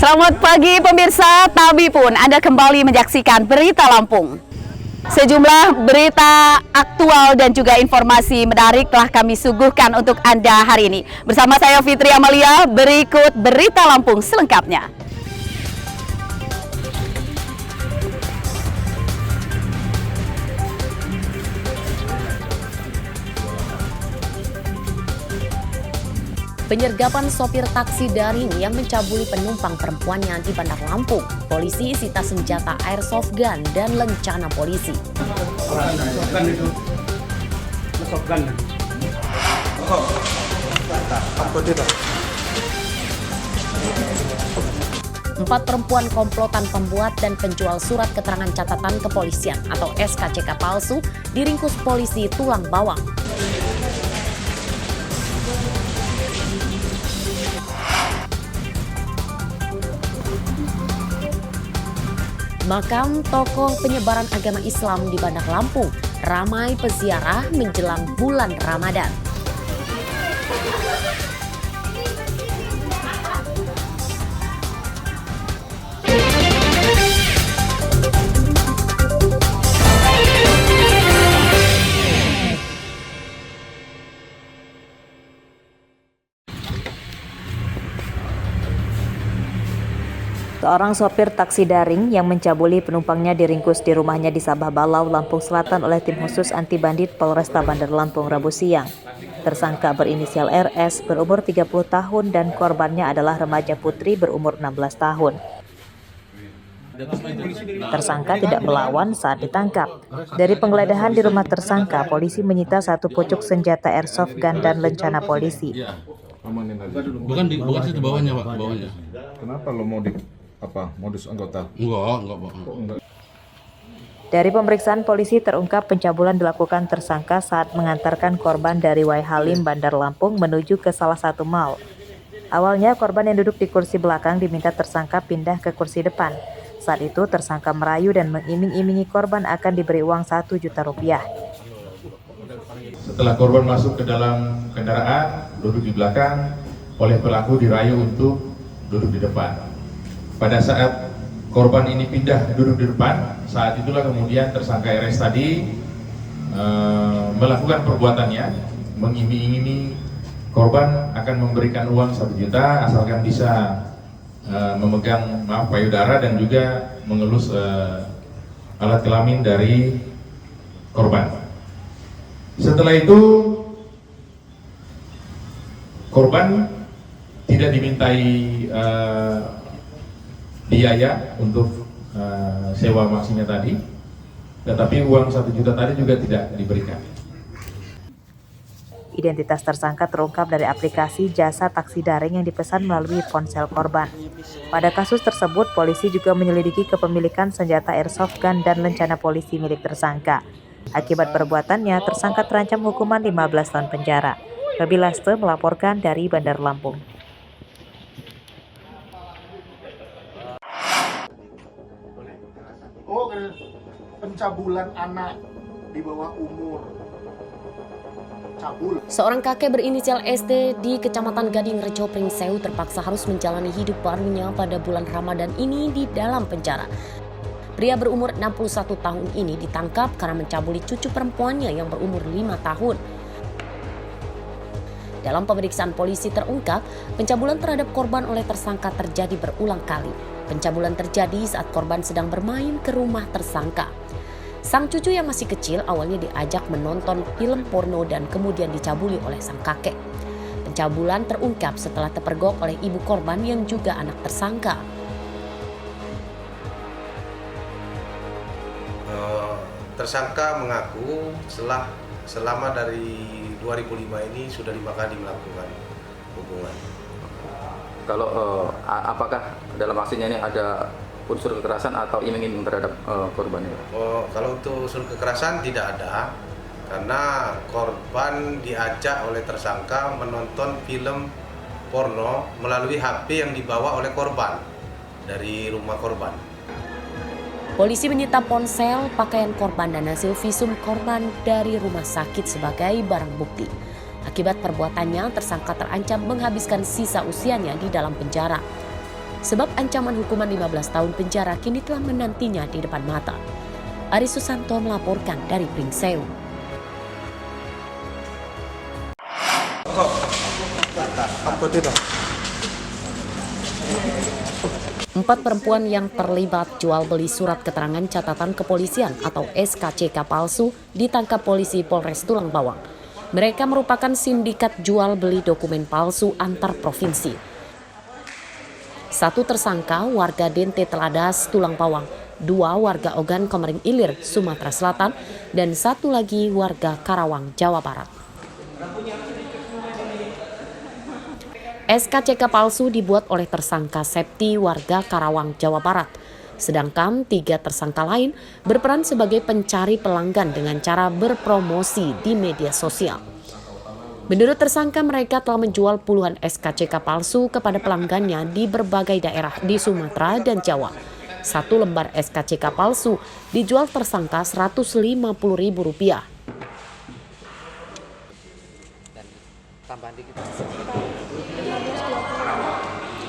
Selamat pagi pemirsa, Tabi pun Anda kembali menyaksikan Berita Lampung. Sejumlah berita aktual dan juga informasi menarik telah kami suguhkan untuk Anda hari ini. Bersama saya Fitri Amalia, berikut Berita Lampung selengkapnya. Penyergapan sopir taksi daring yang mencabuli penumpang perempuannya di Bandar Lampung. Polisi sita senjata airsoft gun dan lencana polisi. Empat perempuan komplotan pembuat dan penjual surat keterangan catatan kepolisian atau SKCK palsu diringkus polisi Tulang Bawang. Makam tokoh penyebaran agama Islam di Bandar Lampung ramai peziarah menjelang bulan Ramadan. Seorang sopir taksi daring yang mencabuli penumpangnya diringkus di rumahnya di Sabah Balau, Lampung Selatan oleh tim khusus anti bandit Polresta Bandar Lampung Rabu siang. Tersangka berinisial RS berumur 30 tahun dan korbannya adalah remaja putri berumur 16 tahun. Tersangka tidak melawan saat ditangkap. Dari penggeledahan di rumah tersangka, polisi menyita satu pucuk senjata airsoft gun dan lencana polisi. Bukan di bawahnya, Pak, bawahnya. Kenapa lo mau modus anggota? Enggak. Dari pemeriksaan polisi terungkap pencabulan dilakukan tersangka saat mengantarkan korban dari Waihalim Bandar Lampung menuju ke salah satu mal. Awalnya korban yang duduk di kursi belakang diminta tersangka pindah ke kursi depan. Saat itu tersangka merayu dan mengiming-imingi korban akan diberi uang 1 juta rupiah. Setelah korban masuk ke dalam kendaraan, duduk di belakang, oleh pelaku dirayu untuk duduk di depan. Pada saat korban ini pindah duduk di depan, saat itulah kemudian tersangka RS tadi melakukan perbuatannya, mengiming-imingi korban akan memberikan uang 1 juta asalkan bisa memegang payudara dan juga mengelus alat kelamin dari korban. Setelah itu korban tidak dimintai biaya untuk sewa maksinya tadi, tetapi uang 1 juta tadi juga tidak diberikan. Identitas tersangka terungkap dari aplikasi jasa taksi daring yang dipesan melalui ponsel korban. Pada kasus tersebut, polisi juga menyelidiki kepemilikan senjata airsoft gun dan lencana polisi milik tersangka. Akibat perbuatannya, tersangka terancam hukuman 15 tahun penjara. Gabi Laste melaporkan dari Bandar Lampung. Oh, pencabulan anak di bawah umur. Cabul. Seorang kakek berinisial SD di Kecamatan Gading Rejo Pringsewu terpaksa harus menjalani hidup barunya pada bulan Ramadan ini di dalam penjara. Pria berumur 61 tahun ini ditangkap karena mencabuli cucu perempuannya yang berumur 5 tahun. Dalam pemeriksaan polisi terungkap, pencabulan terhadap korban oleh tersangka terjadi berulang kali. Pencabulan terjadi saat korban sedang bermain ke rumah tersangka. Sang cucu yang masih kecil awalnya diajak menonton film porno dan kemudian dicabuli oleh sang kakek. Pencabulan terungkap setelah terpergok oleh ibu korban yang juga anak tersangka. Tersangka mengaku selama dari 2005 ini sudah 5 kali melakukan hubungan. Kalau apakah dalam aksinya ini ada unsur kekerasan atau iming-iming terhadap korban ini? Kalau untuk unsur kekerasan tidak ada, karena korban diajak oleh tersangka menonton film porno melalui HP yang dibawa oleh korban dari rumah korban. Polisi menyita ponsel, pakaian korban dan hasil visum korban dari rumah sakit sebagai barang bukti. Akibat perbuatannya, tersangka terancam menghabiskan sisa usianya di dalam penjara. sebab ancaman hukuman 15 tahun penjara kini telah menantinya di depan mata. Ari Susanto melaporkan dari Pringseu. Empat perempuan yang terlibat jual beli surat keterangan catatan kepolisian atau SKCK palsu ditangkap polisi Polres Tulang Bawang. Mereka merupakan sindikat jual beli dokumen palsu antar provinsi. Satu tersangka warga Dente Teladas, Tulang Bawang, dua warga Ogan Komering Ilir, Sumatera Selatan, dan satu lagi warga Karawang, Jawa Barat. SKCK palsu dibuat oleh tersangka Septi warga Karawang, Jawa Barat. Sedangkan 3 tersangka lain berperan sebagai pencari pelanggan dengan cara berpromosi di media sosial. Menurut tersangka, mereka telah menjual puluhan SKCK palsu kepada pelanggannya di berbagai daerah di Sumatera dan Jawa. Satu lembar SKCK palsu dijual tersangka Rp150.000.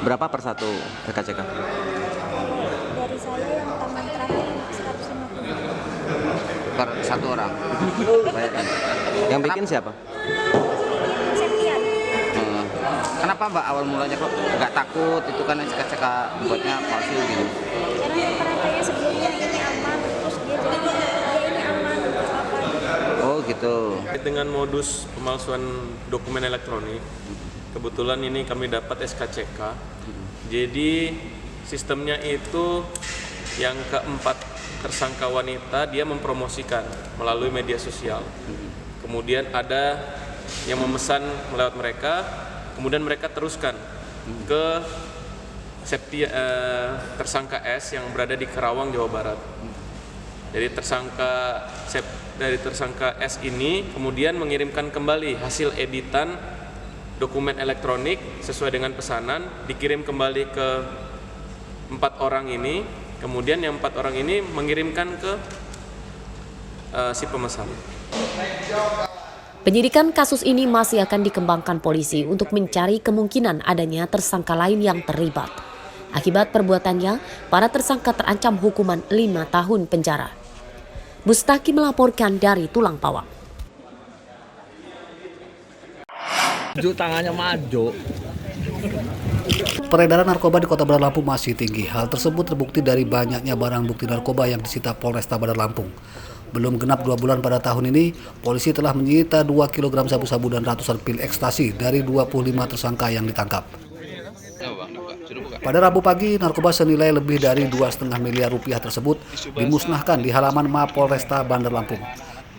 Berapa per satu SKCK? Dari saya yang taman terakhir 150 Per satu orang? Banyak kan? Yang bikin siapa? Septian. Kenapa Mbak awal mulanya kok nggak takut itu kan SKCK buatnya palsu gitu? Karena yang pernah tanya sebelumnya ini aman, terus dia jadi ini aman untuk apa? Oh gitu. Dengan modus pemalsuan dokumen elektronik, kebetulan ini kami dapat SKCK. Jadi sistemnya itu yang keempat tersangka wanita dia mempromosikan melalui media sosial. Kemudian ada yang memesan melewat mereka, kemudian mereka teruskan ke tersangka S yang berada di Karawang, Jawa Barat. Jadi tersangka S ini kemudian mengirimkan kembali hasil editan dokumen elektronik sesuai dengan pesanan, dikirim kembali ke 4 orang ini, kemudian yang 4 orang ini mengirimkan ke si pemesan. Penyidikan kasus ini masih akan dikembangkan polisi untuk mencari kemungkinan adanya tersangka lain yang terlibat. Akibat perbuatannya, para tersangka terancam hukuman 5 tahun penjara. Bustaki melaporkan dari Tulang Bawang. Tangannya maju. Peredaran narkoba di Kota Bandar Lampung masih tinggi. Hal tersebut terbukti dari banyaknya barang bukti narkoba yang disita Polresta Bandar Lampung. Belum genap 2 bulan pada tahun ini, polisi telah menyita 2 kg sabu-sabu dan ratusan pil ekstasi dari 25 tersangka yang ditangkap. Pada Rabu pagi, narkoba senilai lebih dari 2,5 miliar rupiah tersebut dimusnahkan di halaman Mapolresta Bandar Lampung.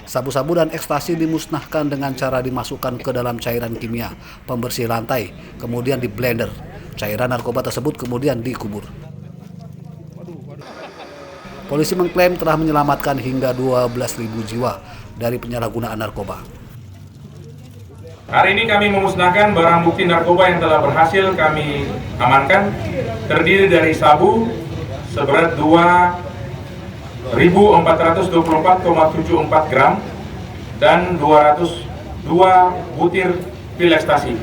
Sabu-sabu dan ekstasi dimusnahkan dengan cara dimasukkan ke dalam cairan kimia pembersih lantai, kemudian di blender. Cairan narkoba tersebut kemudian dikubur. Polisi mengklaim telah menyelamatkan hingga 12.000 jiwa dari penyalahgunaan narkoba. Hari ini kami memusnahkan barang bukti narkoba yang telah berhasil kami amankan, terdiri dari sabu seberat 2.424,74 gram dan 202 butir pil ekstasi.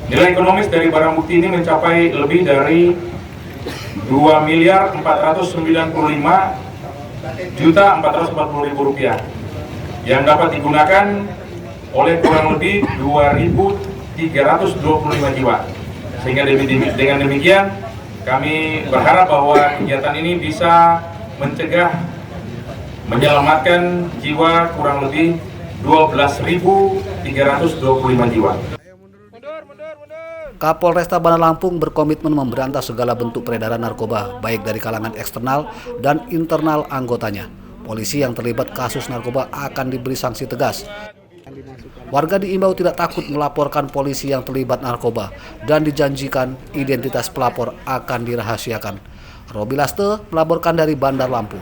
Nilai ekonomis dari barang bukti ini mencapai lebih dari 2.495.440.000 rupiah yang dapat digunakan oleh kurang lebih 2.325 jiwa. Sehingga dengan demikian kami berharap bahwa kegiatan ini bisa menyelamatkan jiwa kurang lebih 12.325 jiwa. Kapolresta Bandar Lampung berkomitmen memberantas segala bentuk peredaran narkoba, baik dari kalangan eksternal dan internal anggotanya. Polisi yang terlibat kasus narkoba akan diberi sanksi tegas. Warga diimbau tidak takut melaporkan polisi yang terlibat narkoba dan dijanjikan identitas pelapor akan dirahasiakan. Robi Laste melaporkan dari Bandar Lampung.